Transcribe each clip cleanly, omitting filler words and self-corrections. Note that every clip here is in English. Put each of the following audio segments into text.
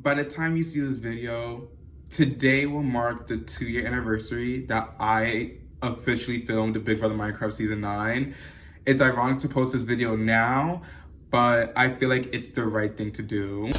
by the time you see this video, today will mark the 2-year anniversary that I officially filmed Big Brother Minecraft Season 9. It's ironic to post this video now, but I feel like it's the right thing to do.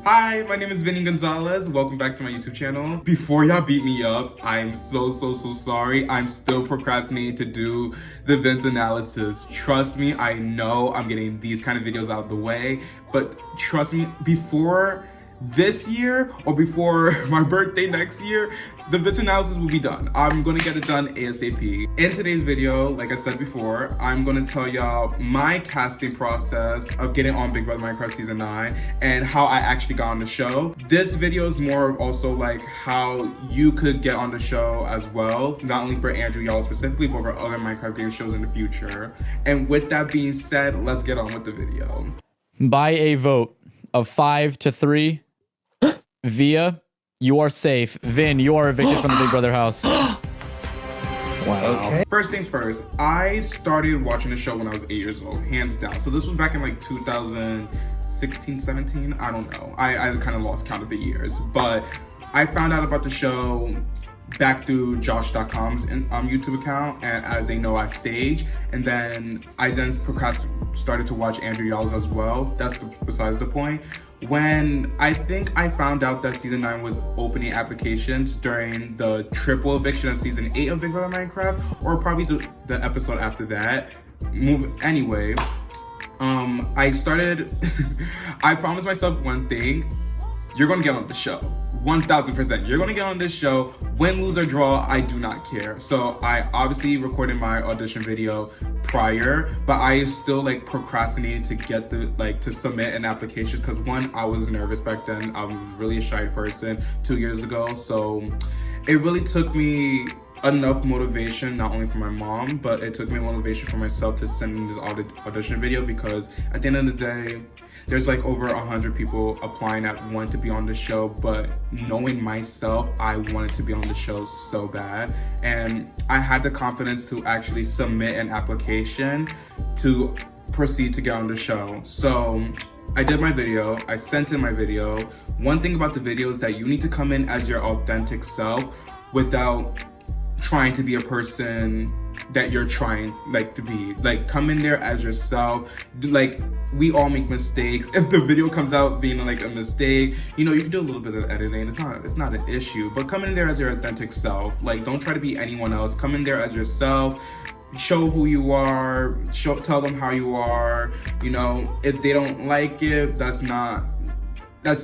Hi, my name is Vinnie Gonzalez. Welcome back to my YouTube channel. Before y'all beat me up, I'm so sorry. I'm still procrastinating to do the Vince analysis. Trust me, I know I'm getting these kind of videos out of the way, but trust me, before this year or before my birthday next year, the Vince analysis will be done. I'm gonna get it done ASAP. In today's video, like I said before, I'm gonna tell y'all my casting process of getting on Big Brother Minecraft Season 9 and how I actually got on the show. This video is more of also like how you could get on the show as well, not only for Andrew y'all specifically, but for other Minecraft game shows in the future. And with that being said, let's get on with the video. By a vote of 5-3, Via, you are safe. Vin, you are evicted from the Big Brother house. Wow. Okay. First things first, I started watching the show when I was 8 years old, hands down. So this was back in like 2016, 17, I don't know. I kind of lost count of the years, but I found out about the show back through Josh.com's YouTube account, and as they know, I stage, and then I started to watch Andrew Y'all's as well. That's besides the point. When I think I found out that Season 9 was opening applications during the triple eviction of Season 8 of Big Brother Minecraft, or probably the episode after that. Anyway, I started, I promised myself one thing: you're gonna get on the show. 1000%. You're gonna get on this show. Win, lose, or draw, I do not care. So I obviously recorded my audition video prior, but I still like procrastinated to get to submit an application because one, I was nervous back then. I was really a shy person 2 years ago. So it really took me enough motivation, not only from my mom, but it took me motivation for myself to send in this audition video, because at the end of the day, there's like over 100 people applying at one to be on the show, but knowing myself, I wanted to be on the show so bad, and I had the confidence to actually submit an application to proceed to get on the show. So I did my video, I sent in my video. One thing about the video is that you need to come in as your authentic self without trying to be a person that you're trying to be. Like, come in there as yourself. Like, we all make mistakes. If the video comes out being like a mistake, you know, you can do a little bit of editing. It's not an issue, but come in there as your authentic self. Like, don't try to be anyone else. Come in there as yourself. Show who you are. Tell them how you are. You know, if they don't like it, that's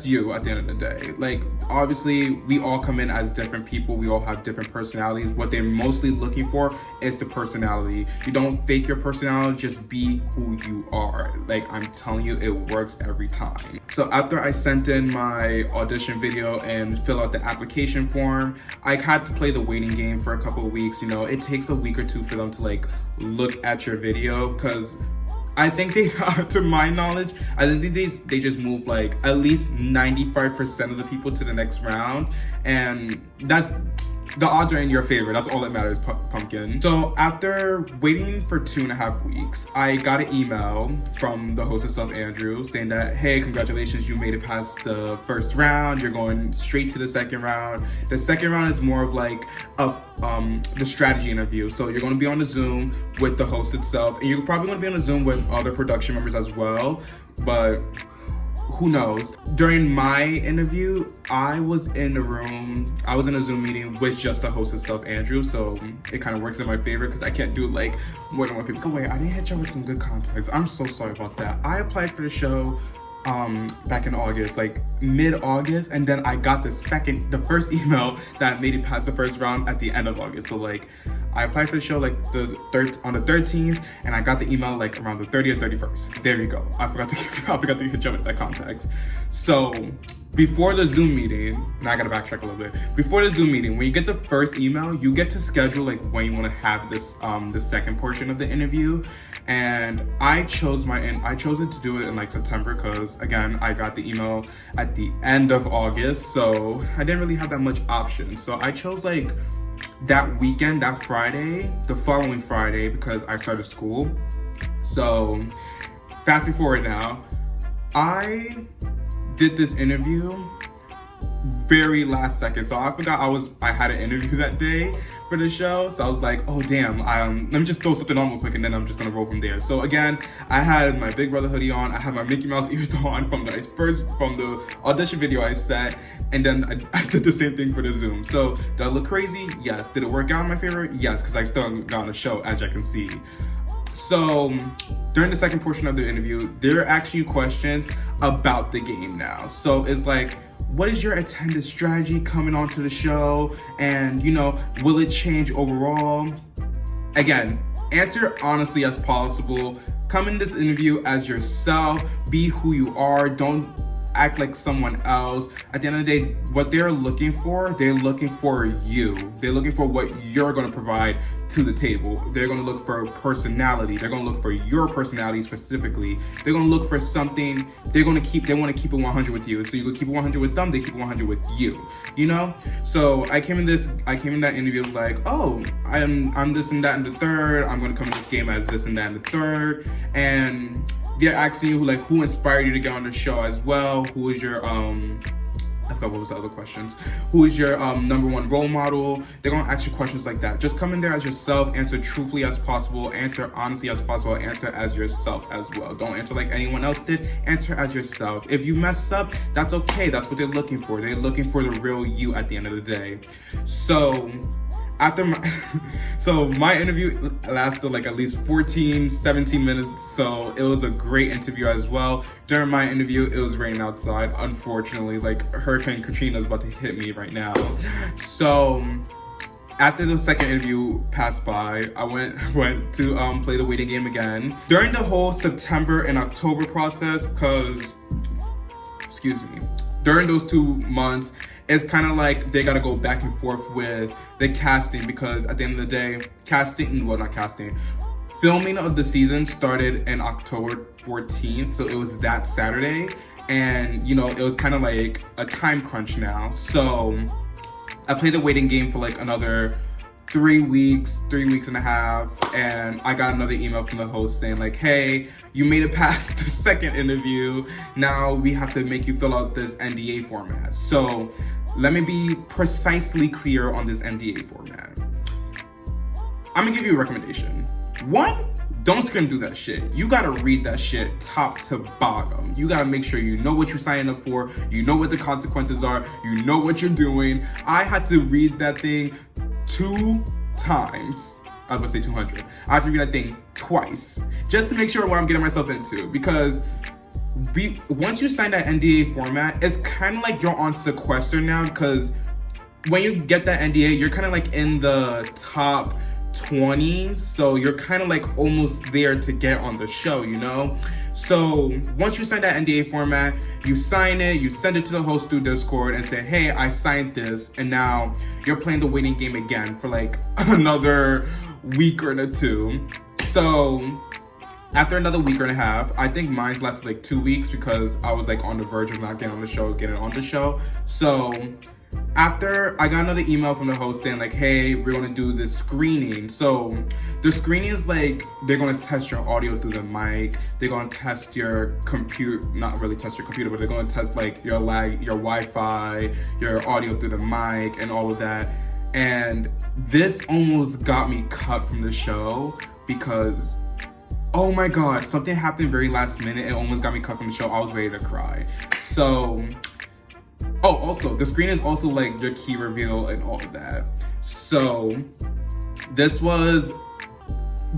you at the end of the day. Like, obviously, we all come in as different people. We all have different personalities. What they're mostly looking for is the personality. You don't fake your personality, just be who you are. Like, I'm telling you, it works every time. So after I sent in my audition video and fill out the application form, I had to play the waiting game for a couple of weeks. You know, it takes a week or two for them to like look at your video, because I think they, to my knowledge, I think they just move like at least 95% of the people to the next round, and that's, the odds are in your favor. That's all that matters, pumpkin. So after waiting for 2.5 weeks, I got an email from the host itself, Andrew, saying that, hey, congratulations, you made it past the first round. You're going straight to the second round. The second round is more of like the strategy interview. So you're going to be on the Zoom with the host itself, and you're probably going to be on a Zoom with other production members as well, but who knows? During my interview, I was in a Zoom meeting with just the host itself, Andrew, so it kind of works in my favor because I can't do like more than one people. Go wait, I didn't hit you with some good contacts. I'm so sorry about that. I applied for the show back in August, like mid-August, and then I got the first email that made it past the first round at the end of August. So like, I applied for the show like on the 13th, and I got the email like around the 30th or 31st. There you go. I forgot to hit you with that context. So before the Zoom meeting, now I gotta backtrack a little bit. Before the Zoom meeting, when you get the first email, you get to schedule like when you want to have this the second portion of the interview. And I chose it to do it in like September, because again, I got the email at the end of August, so I didn't really have that much option. So I chose like that weekend, that Friday, the following Friday, because I started school. So fast forward now, I did this interview very last second. So I forgot I had an interview that day for the show. So I was like, oh damn, let me just throw something on real quick and then I'm just gonna roll from there. So again, I had my Big Brother hoodie on, I had my Mickey Mouse ears on from the audition video I sent, and then I did the same thing for the Zoom. So did I look crazy? Yes. Did it work out in my favor? Yes, because I still got on a show, as you can see. So during the second portion of the interview, there are actually questions about the game now. So it's like, what is your attendance strategy coming onto the show? And, will it change overall? Again, answer honestly as possible. Come in this interview as yourself. Be who you are. Don't act like someone else. At the end of the day, what they're looking for you. They're looking for what you're going to provide to the table. They're going to look for personality. They're going to look for your personality specifically. They're going to look for something. They want to keep it 100 with you. So you go keep it 100 with them, they keep it 100 with you. So I came in that interview like, oh, I'm this and that and the third. I'm going to come in this game as this and that and the third. And they're asking you who inspired you to get on the show as well. Who is your I forgot what was the other questions. Who is your number one role model? They're gonna ask you questions like that. Just come in there as yourself, answer truthfully as possible, answer honestly as possible, answer as yourself as well. Don't answer like anyone else did, answer as yourself. If you mess up, that's okay. That's what they're looking for. They're looking for the real you at the end of the day. So my interview lasted at least 17 minutes, so it was a great interview as well. During my interview, it was raining outside, unfortunately. Hurricane Katrina is about to hit me right now. So after the second interview passed by, I went to play the waiting game again. During the whole September and October process, during those 2 months, it's kind of like they got to go back and forth with the casting, because at the end of the day, filming of the season started in October 14th, so it was that Saturday, and it was kind of like a time crunch now. So I played the waiting game for another 3 weeks and a half, and I got another email from the host saying hey, you made it past the second interview, now we have to make you fill out this NDA format. So let me be precisely clear on this NDA format. I'm gonna give you a recommendation. 1, don't scrim through that shit. You gotta read that shit top to bottom. You gotta make sure you know what you're signing up for, you know what the consequences are, you know what you're doing. I had to read that thing 2 times. I was about to say 200. I have to read that thing twice just to make sure what I'm getting myself into, because once you sign that NDA format, it's kind of like you're on sequester now, because when you get that NDA, you're kind of in the top 20s, so you're kind of almost there to get on the show, So once you sign that NDA format, you sign it, you send it to the host through Discord and say, hey, I signed this, and now you're playing the waiting game again for another week or 2. So after another week and a half, I think mine lasted 2 weeks, because I was on the verge of not getting on the show. So after, I got another email from the host saying hey, we're gonna do this screening. So the screening is they're gonna test your audio through the mic, they're gonna test your computer, not really test your computer, but they're gonna test your lag, your Wi-Fi, your audio through the mic and all of that. And this almost got me cut from the show, because oh my god, something happened very last minute. It almost got me cut from the show. I was ready to cry. So, also, the screen is also your key reveal and all of that. So, this was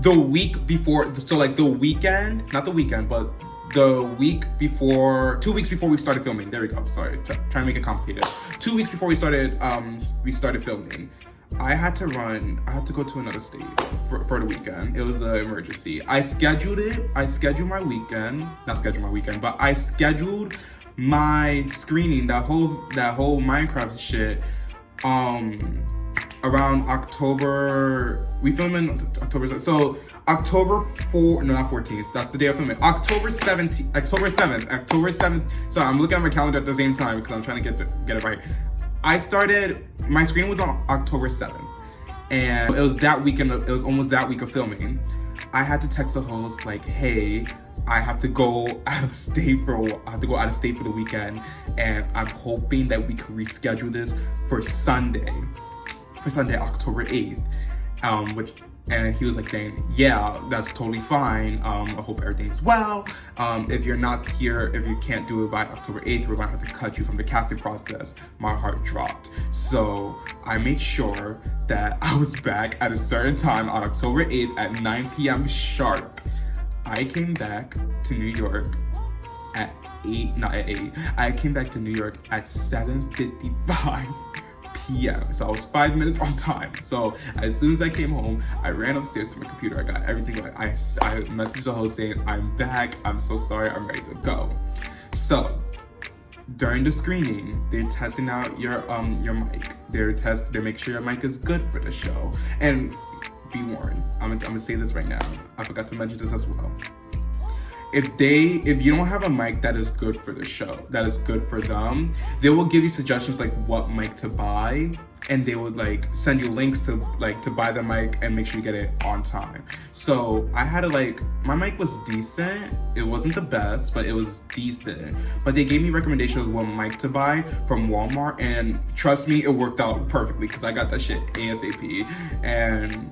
the week before, so the weekend, not the weekend, but the week before, 2 weeks before we started filming. There we go, sorry, trying to make it complicated. 2 weeks before we started filming. I had to go to another state for the weekend. It was an emergency. I scheduled my my screening, that whole Minecraft shit, around October. We filmed in October, so October 4th, no, not 14th. That's the day of filming. October 7th. So I'm looking at my calendar at the same time because I'm trying to get it right. My screening was on October 7th. And it was that weekend, it was almost that week of filming. I had to text the host like, hey, I have to go out of state for the weekend, and I'm hoping that we could reschedule this for Sunday, October 8th. And he was like saying, yeah, that's totally fine. I hope everything's well. If you're not here, if you can't do it by October 8th, we're gonna have to cut you from the casting process. My heart dropped. So I made sure that I was back at a certain time on October 8th at 9 p.m. sharp. I came back to New York at 8, not at 8. I came back to New York at 7:55 p.m. So I was 5 minutes on time. So as soon as I came home, I ran upstairs to my computer. I got everything right. I messaged the host saying, I'm back. I'm so sorry. I'm ready to go. So during the screening, they're testing out your mic. They're making sure your mic is good for the show. And be warned, I'm gonna say this right now. I forgot to mention this as well. If you don't have a mic that is good for the show, that is good for them, they will give you suggestions like what mic to buy, and they would like send you links to buy the mic and make sure you get it on time. So I had to my mic was decent. It wasn't the best, but it was decent. But they gave me recommendations of what mic to buy from Walmart, and trust me, it worked out perfectly because I got that shit ASAP. And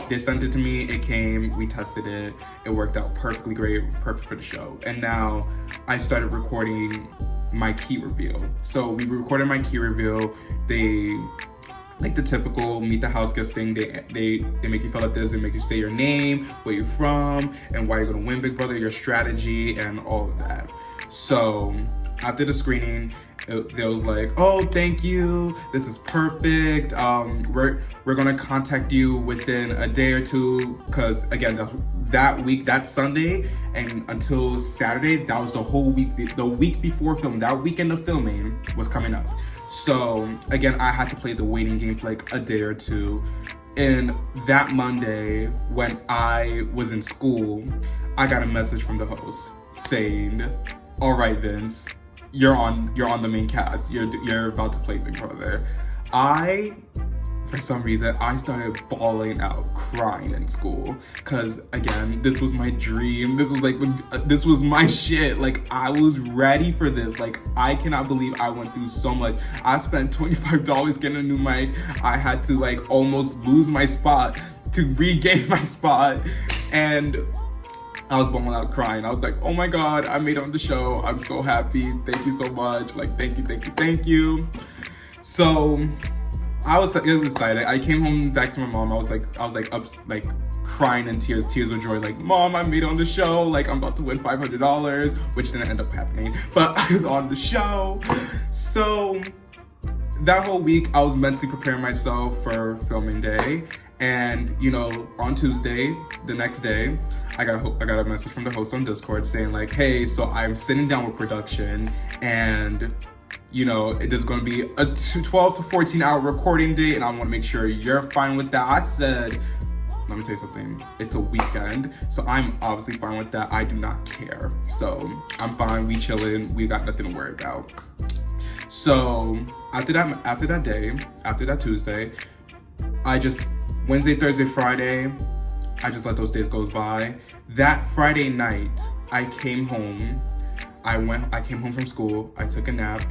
they sent it to me, it came, we tested it, it worked out perfectly great, perfect for the show. And now I started recording my key reveal. So we recorded my key reveal. They, like the typical meet the house guest thing, they make you fill out this, they make you say your name, where you're from, and why you're gonna win Big Brother, your strategy, and all of that. So after the screening, they was like, oh, thank you, this is perfect. We're gonna contact you within a day or two, because again, that Sunday and until Saturday, that was the whole week, the week before filming, that weekend of filming was coming up. So again, I had to play the waiting game for like a day or two. And that Monday, when I was in school, I got a message from the host saying, all right, Vince, you're on the main cast. You're about to play Big Brother. For some reason, I started bawling out, crying in school, because again, this was my dream. This was my shit. Like, I was ready for this. Like, I cannot believe I went through so much. I spent $25 getting a new mic. I had to almost lose my spot to regain my spot, and I was bawling out, crying. I was like, oh my God, I made it on the show. I'm so happy. Thank you so much. Thank you. So I was excited. I came home back to my mom. I was crying in tears of joy. Like, Mom, I made it on the show. Like, I'm about to win $500, which didn't end up happening, but I was on the show. So that whole week, I was mentally preparing myself for filming day. And on Tuesday, the next day, I got a message from the host on Discord saying like, hey, so I'm sitting down with production, and there's going to be a 12 to 14 hour recording day, and I want to make sure you're fine with that. I said, let me tell you something, it's a weekend, so I'm obviously fine with that. I do not care. So I'm fine, we chilling, we got nothing to worry about. So after that Tuesday, Wednesday, Thursday, Friday, I just let those days go by. That Friday night, I came home. I came home from school. I took a nap.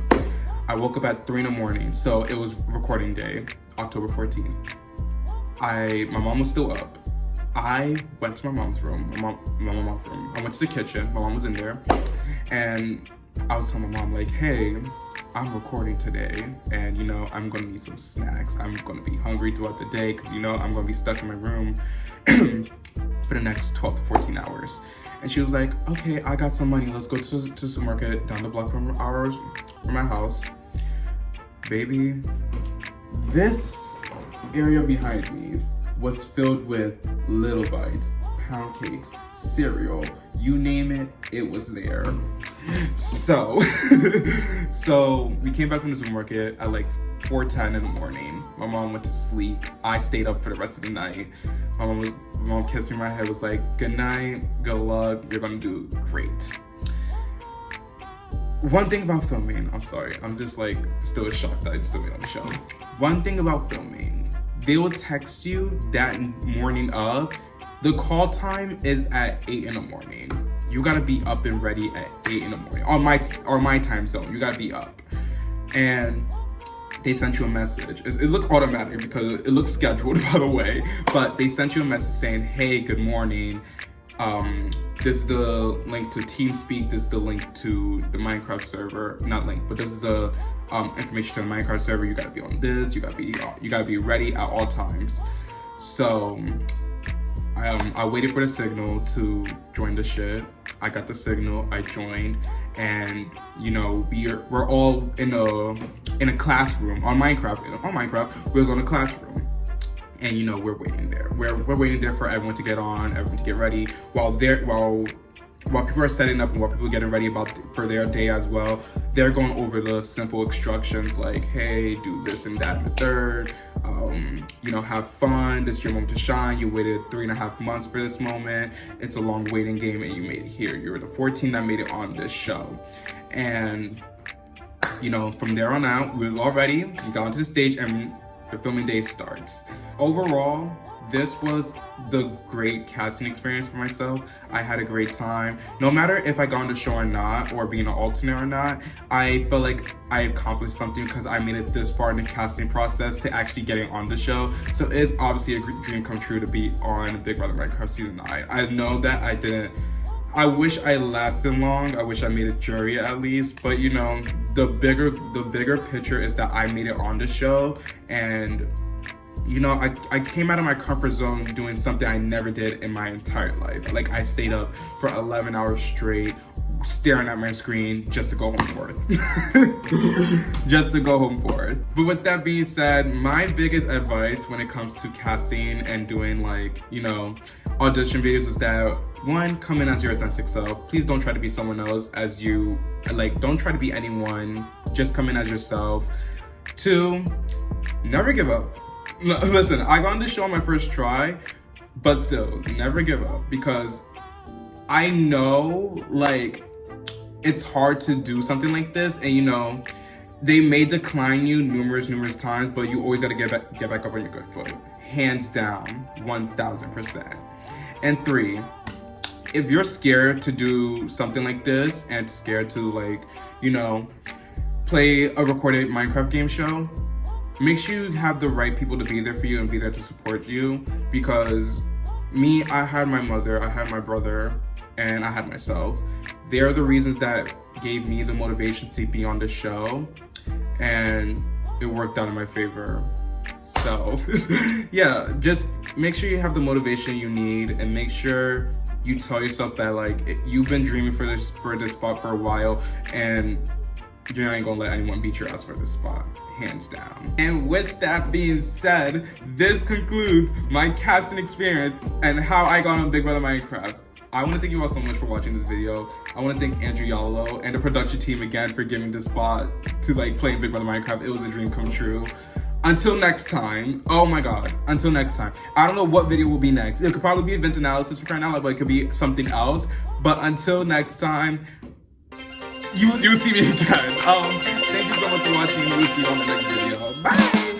I woke up at 3 a.m. So it was recording day, October 14th. My mom was still up. I went to my mom's room. I went to the kitchen. My mom was in there, and I was telling my mom like, hey, I'm recording today, and I'm gonna need some snacks. I'm gonna be hungry throughout the day because I'm gonna be stuck in my room for the next 12 to 14 hours. And she was like, okay, I got some money. Let's go to the supermarket down the block from my house. Baby, this area behind me was filled with Little Bites, pound cakes, cereal, you name it, it was there. So we came back from the supermarket at 4:10 in the morning. My mom went to sleep. I stayed up for the rest of the night. My mom kissed me in my head, was like, good night, good luck, you're gonna do great. One thing about filming, I'm sorry, I'm just still shocked that I still made on the show. One thing about filming, they will text you that morning of. The call time is at 8 in the morning. You gotta be up and ready at 8 in the morning. On my time zone, you gotta be up. And they sent you a message. It looked automatic because it looked scheduled, by the way. But they sent you a message saying, hey, good morning. This is the link to TeamSpeak. This is the link to the Minecraft server. Not link, but this is the information to the Minecraft server. You gotta be on this. You gotta be ready at all times. So I waited for the signal to join the shit. I got the signal. I joined, and we're all in a classroom on Minecraft. On Minecraft, we was on a classroom. And we're waiting there. We're waiting there for everyone to get on, everyone to get ready. While people are setting up and while people are getting ready for their day as well, they're going over the simple instructions like, hey, do this and that and the third. Have fun. This is your moment to shine. You waited 3.5 months for this moment. It's a long waiting game, and you made it here. You're the 14 that made it on this show. And from there on out, we was all ready. We got onto the stage, and the filming day starts. Overall, this was the great casting experience for myself. I had a great time. No matter if I got on the show or not, or being an alternate or not, I felt like I accomplished something because I made it this far in the casting process to actually getting on the show. So it's obviously a dream come true to be on Big Brother Minecraft Season 9. I know that I didn't. I wish I lasted long. I wish I made it jury at least. But the bigger picture is that I made it on the show, and I came out of my comfort zone doing something I never did in my entire life. Like, I stayed up for 11 hours straight, staring at my screen just to go home fourth. Just to go home fourth. But with that being said, my biggest advice when it comes to casting and doing audition videos is that, one, come in as your authentic self. Please don't try to be someone else don't try to be anyone. Just come in as yourself. Two, never give up. Listen, I got on this show on my first try, but still, never give up, because I know, it's hard to do something like this, and they may decline you numerous times, but you always gotta get back up on your good foot. Hands down, 1000%. And three, if you're scared to do something like this and scared to play a recorded Minecraft game show, make sure you have the right people to be there for you and be there to support you. Because me, I had my mother, I had my brother, and I had myself. They're the reasons that gave me the motivation to be on the show, and it worked out in my favor. So yeah, just make sure you have the motivation you need, and make sure you tell yourself that you've been dreaming for this spot for a while, and you're not gonna let anyone beat your ass for this spot, hands down. And with that being said, this concludes my casting experience and how I got on Big Brother Minecraft. I want to thank you all so much for watching this video. I want to thank Andrew Yallo and the production team again for giving this spot to play in Big Brother Minecraft. It was a dream come true. Until next time, oh my god, until next time. I don't know what video will be next. It could probably be event analysis for crying out loud, but it could be something else. But until next time, you see me again. Thank you so much for watching. We'll see you on the next video. Bye!